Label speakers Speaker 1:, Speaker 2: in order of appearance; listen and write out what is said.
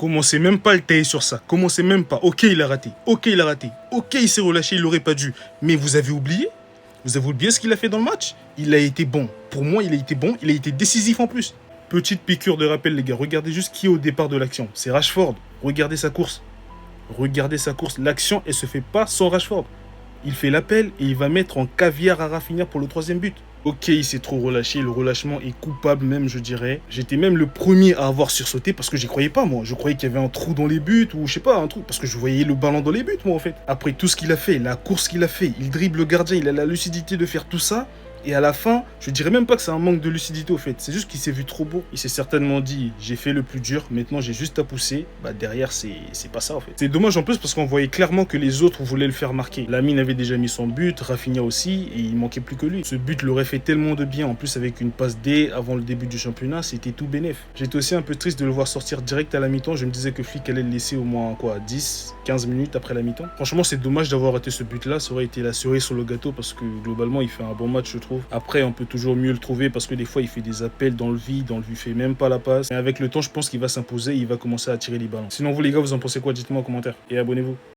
Speaker 1: Commencez même pas à le tailler sur ça. Commencez même pas. Ok, il a raté. Ok, il a raté. Ok, il s'est relâché, il l'aurait pas dû. Mais vous avez oublié? Vous avez oublié ce qu'il a fait dans le match? Il a été bon. Pour moi, il a été bon. Il a été décisif en plus. Petite piqûre de rappel, les gars. Regardez juste qui est au départ de l'action. C'est Rashford. Regardez sa course. Regardez sa course. L'action, elle se fait pas sans Rashford. Il fait l'appel et il va mettre en caviar à Rafinha pour le 3e but. Ok, il s'est trop relâché, le relâchement est coupable même, je dirais. J'étais même le premier à avoir sursauté parce que j'y croyais pas, moi. Je croyais qu'il y avait un trou dans les buts ou je sais pas, un trou. Parce que je voyais le ballon dans les buts, moi, en fait. Après tout ce qu'il a fait, la course qu'il a fait, il dribble le gardien, il a la lucidité de faire tout ça. Et à la fin, je dirais même pas que c'est un manque de lucidité au fait. C'est juste qu'il s'est vu trop beau. Il s'est certainement dit, j'ai fait le plus dur, maintenant j'ai juste à pousser. Bah derrière, c'est pas ça en fait. C'est dommage en plus parce qu'on voyait clairement que les autres voulaient le faire marquer. Lamine avait déjà mis son but, Rafinha aussi, et il manquait plus que lui. Ce but l'aurait fait tellement de bien, en plus avec une passe D avant le début du championnat, c'était tout bénef. J'étais aussi un peu triste de le voir sortir direct à la mi-temps. Je me disais que Flick allait le laisser au moins quoi, 10, 15 minutes après la mi-temps. Franchement, c'est dommage d'avoir raté ce but là, ça aurait été la cerise sur le gâteau parce que globalement, il fait un bon match, je trouve. Après, on peut toujours mieux le trouver parce que des fois, il fait des appels dans le vide, on lui fait même pas la passe. Mais avec le temps, je pense qu'il va s'imposer, il va commencer à tirer les ballons. Sinon, vous les gars, vous en pensez quoi? Dites-moi en commentaire et abonnez-vous.